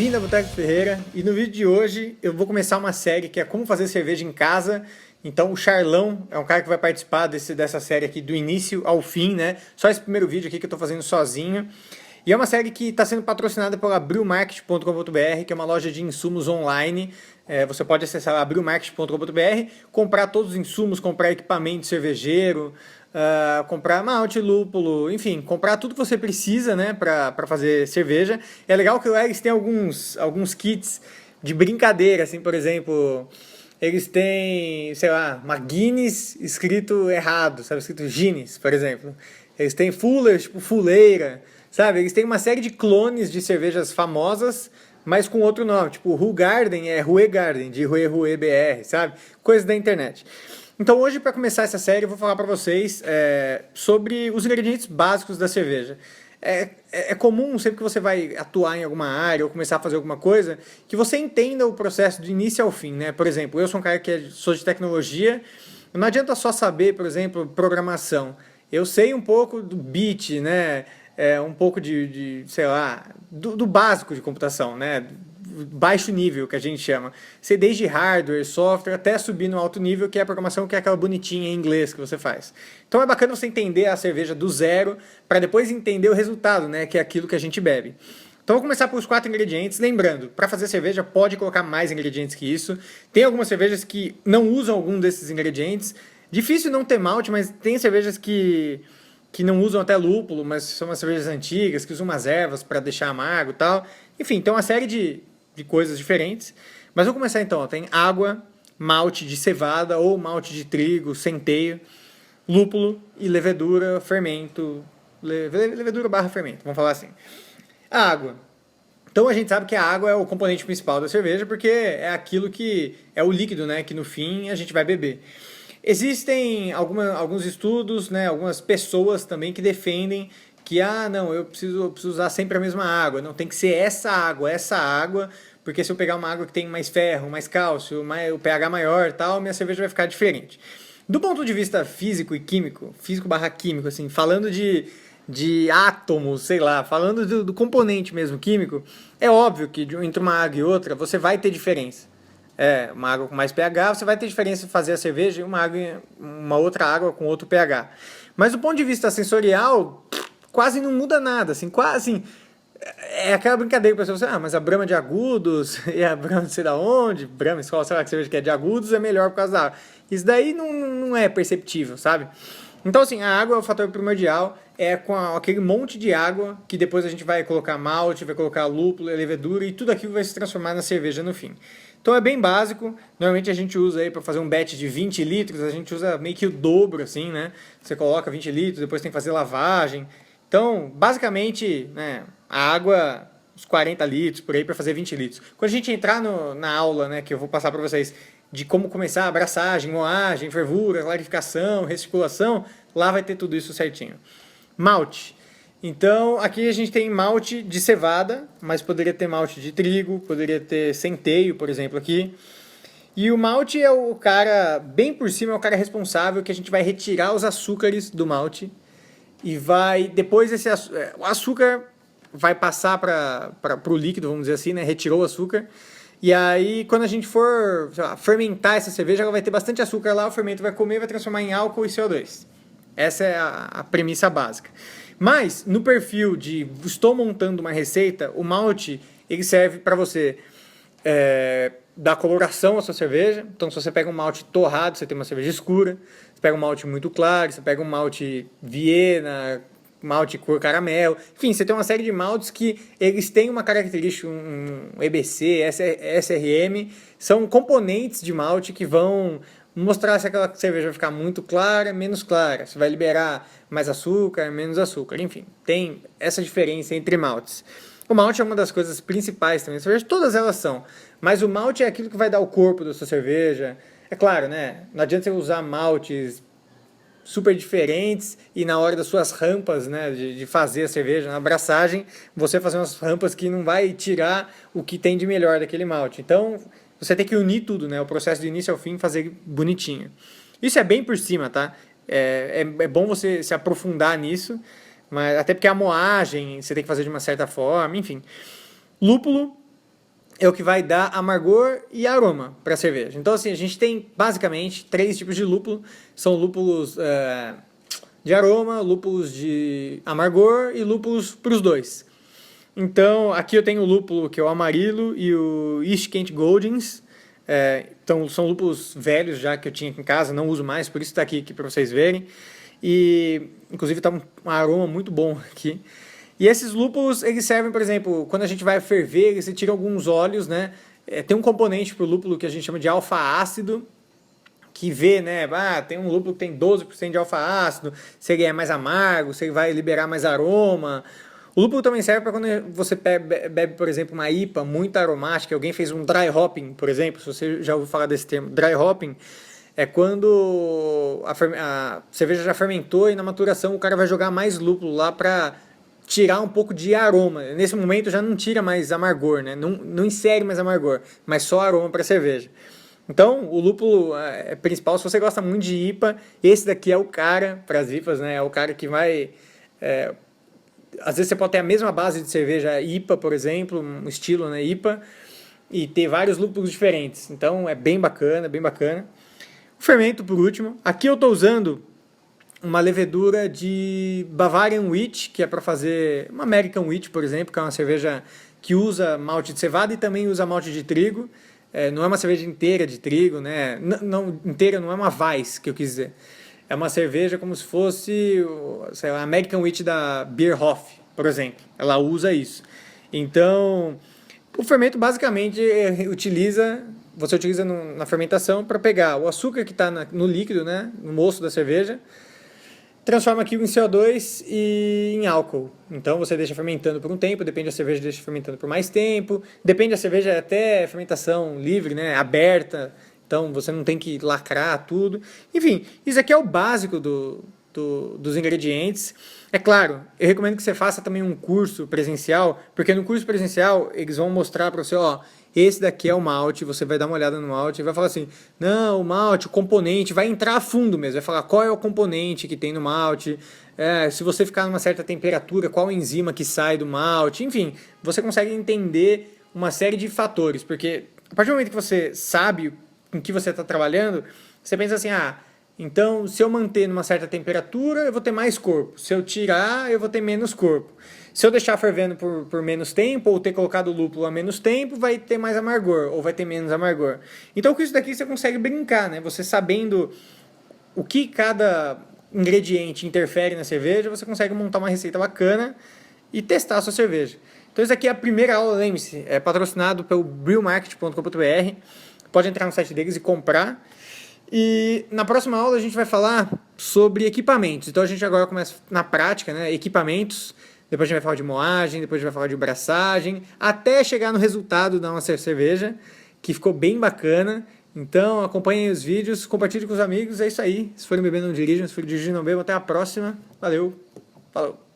Bem-vindo a Boteco Ferreira, e no vídeo de hoje eu vou começar uma série que é como fazer cerveja em casa. Então o Charlão é um cara que vai participar dessa série aqui do início ao fim, né? Só esse primeiro vídeo aqui que eu tô fazendo sozinho. E é uma série que está sendo patrocinada pela brewmarket.com.br, que é uma loja de insumos online. Você pode acessar lá brewmarket.com.br, comprar todos os insumos, comprar equipamento cervejeiro, comprar malte, lúpulo, enfim, comprar tudo que você precisa, né, para fazer cerveja. É legal que lá eles têm alguns kits de brincadeira, assim, por exemplo, eles têm, sei lá, uma Guinness escrito errado, sabe, escrito Guinness, por exemplo. Eles têm Fuller, tipo fuleira, sabe, eles têm uma série de clones de cervejas famosas, mas com outro nome, tipo Hugarden é Rue Garden, de Rue BR, sabe, coisas da internet. Então hoje, para começar essa série, eu vou falar para vocês sobre os ingredientes básicos da cerveja. É comum, sempre que você vai atuar em alguma área ou começar a fazer alguma coisa, que você entenda o processo do início ao fim, né? Por exemplo, eu sou um cara que sou de tecnologia, não adianta só saber, por exemplo, programação. Eu sei um pouco do bit, né? Um pouco sei lá, do básico de computação, né? Baixo nível, que a gente chama. Sei desde hardware, software, até subir no alto nível, que é a programação, que é aquela bonitinha em inglês que você faz. Então é bacana você entender a cerveja do zero, para depois entender o resultado, né? Que é aquilo que a gente bebe. Então vou começar pelos 4 ingredientes. Lembrando, para fazer cerveja pode colocar mais ingredientes que isso. Tem algumas cervejas que não usam algum desses ingredientes. Difícil não ter malte, mas tem cervejas que não usam até lúpulo, mas são umas cervejas antigas, que usam umas ervas para deixar amargo e tal. Enfim, tem uma série de coisas diferentes. Mas vou começar então. Tem água, malte de cevada ou malte de trigo, centeio, lúpulo e levedura, fermento. Levedura barra fermento, vamos falar assim. A água. Então a gente sabe que a água é o componente principal da cerveja, porque é aquilo que é o líquido, né, que no fim a gente vai beber. Existem alguns estudos, né, algumas pessoas também que defendem que, não, eu preciso usar sempre a mesma água, não tem que ser essa água, porque se eu pegar uma água que tem mais ferro, mais cálcio, o pH maior e tal, minha cerveja vai ficar diferente. Do ponto de vista físico e químico, físico barra químico, assim, falando de átomos, sei lá, falando do componente mesmo químico, é óbvio que entre uma água e outra você vai ter diferença. Uma água com mais pH, você vai ter diferença de fazer a cerveja e uma outra água com outro pH. Mas do ponto de vista sensorial, quase não muda nada, assim, quase... É aquela brincadeira que a pessoa fala, mas a Brahma de agudos e a Brahma não sei da onde, Brahma, escola, sei lá, que cerveja que é de agudos é melhor por causa da água. Isso daí não é perceptível, sabe? Então, assim, a água é o fator primordial, é com aquele monte de água que depois a gente vai colocar malte, vai colocar lúpulo, levedura e tudo aquilo vai se transformar na cerveja no fim. Então é bem básico, normalmente a gente usa aí para fazer um batch de 20 litros, a gente usa meio que o dobro, assim, né? Você coloca 20 litros, depois tem que fazer lavagem. Então, basicamente, né, a água, uns 40 litros por aí para fazer 20 litros. Quando a gente entrar na aula, né, que eu vou passar para vocês, de como começar a abraçagem, moagem, fervura, clarificação, recirculação, lá vai ter tudo isso certinho. Malte. Então, aqui a gente tem malte de cevada, mas poderia ter malte de trigo, poderia ter centeio, por exemplo, aqui. E o malte é o cara, bem por cima, é o cara responsável que a gente vai retirar os açúcares do malte e vai, depois o açúcar vai passar para o líquido, vamos dizer assim, né? Retirou o açúcar. E aí, quando a gente for, sei lá, fermentar essa cerveja, ela vai ter bastante açúcar lá, o fermento vai comer, vai transformar em álcool e CO2. Essa é a premissa básica. Mas, no perfil de estou montando uma receita, o malte ele serve para você dar coloração à sua cerveja. Então, se você pega um malte torrado, você tem uma cerveja escura. Você pega um malte muito claro, você pega um malte Viena, malte cor caramelo. Enfim, você tem uma série de maltes que eles têm uma característica, um EBC, SRM. São componentes de malte que vão mostrar se aquela cerveja vai ficar muito clara, menos clara, se vai liberar mais açúcar, menos açúcar, enfim, tem essa diferença entre maltes. O malte é uma das coisas principais também da cerveja, todas elas são, mas o malte é aquilo que vai dar o corpo da sua cerveja. É claro, né, não adianta você usar maltes super diferentes e na hora das suas rampas, né, de fazer a cerveja, na abraçagem, você fazer umas rampas que não vai tirar o que tem de melhor daquele malte. Então, você tem que unir tudo, né? O processo do início ao fim, fazer bonitinho. Isso é bem por cima, tá? É bom você se aprofundar nisso, mas até porque a moagem você tem que fazer de uma certa forma, enfim. Lúpulo é o que vai dar amargor e aroma para a cerveja. Então, assim, a gente tem basicamente 3 tipos de lúpulo. São lúpulos de aroma, lúpulos de amargor e lúpulos para os dois. Então, aqui eu tenho o lúpulo que é o Amarillo e o East Kent Goldings. Então, são lúpulos velhos já que eu tinha aqui em casa, não uso mais, por isso está aqui para vocês verem. E, inclusive, está um aroma muito bom aqui. E esses lúpulos, eles servem, por exemplo, quando a gente vai ferver, você tira alguns óleos, né? Tem um componente para o lúpulo que a gente chama de alfa-ácido, que vê, né? Tem um lúpulo que tem 12% de alfa-ácido, se ele é mais amargo, se ele vai liberar mais aroma. O lúpulo também serve para quando você bebe, por exemplo, uma IPA muito aromática. Alguém fez um dry hopping, por exemplo, se você já ouviu falar desse termo. Dry hopping é quando a cerveja já fermentou e na maturação o cara vai jogar mais lúpulo lá para tirar um pouco de aroma. Nesse momento já não tira mais amargor, né? Não insere mais amargor, mas só aroma para a cerveja. Então, o lúpulo é principal. Se você gosta muito de IPA, esse daqui é o cara para as IPAs, né? É o cara que vai... às vezes você pode ter a mesma base de cerveja IPA, por exemplo, um estilo, né, IPA, e ter vários lúpulos diferentes. Então, é bem bacana, bem bacana. O fermento, por último. Aqui eu estou usando uma levedura de Bavarian Wheat, que é para fazer uma American Wheat, por exemplo, que é uma cerveja que usa malte de cevada e também usa malte de trigo. Não é uma cerveja inteira de trigo, né? Não, inteira não é uma Weiss, que eu quis dizer. É uma cerveja como se fosse, sei lá, a American Wheat da Bierhoff, por exemplo. Ela usa isso. Então, o fermento basicamente você utiliza na fermentação para pegar o açúcar que está no líquido, né, no moço da cerveja, transforma aquilo em CO2 e em álcool. Então você deixa fermentando por um tempo, depende da cerveja, deixa fermentando por mais tempo, depende da cerveja até fermentação livre, né, aberta, então você não tem que lacrar tudo. Enfim, isso aqui é o básico dos ingredientes. É claro, eu recomendo que você faça também um curso presencial, porque no curso presencial eles vão mostrar para você, ó, esse daqui é o malte, você vai dar uma olhada no malte e vai falar assim, não, o malte, o componente, vai entrar a fundo mesmo, vai falar qual é o componente que tem no malte, se você ficar numa certa temperatura, qual enzima que sai do malte, enfim, você consegue entender uma série de fatores, porque a partir do momento que você sabe com que você está trabalhando, você pensa assim, então se eu manter numa certa temperatura, eu vou ter mais corpo, se eu tirar, eu vou ter menos corpo. Se eu deixar fervendo por menos tempo, ou ter colocado o lúpulo a menos tempo, vai ter mais amargor, ou vai ter menos amargor. Então com isso daqui você consegue brincar, né? Você sabendo o que cada ingrediente interfere na cerveja, você consegue montar uma receita bacana e testar a sua cerveja. Então isso aqui é a primeira aula, lembre-se, é patrocinado pelo brewmarket.com.br. Pode entrar no site deles e comprar. E na próxima aula a gente vai falar sobre equipamentos. Então a gente agora começa na prática, né? Equipamentos. Depois a gente vai falar de moagem, depois a gente vai falar de braçagem, até chegar no resultado da nossa cerveja, que ficou bem bacana. Então acompanhem os vídeos, compartilhem com os amigos, é isso aí. Se forem beber não dirijam, se forem dirigir não bebam. Até a próxima. Valeu, falou.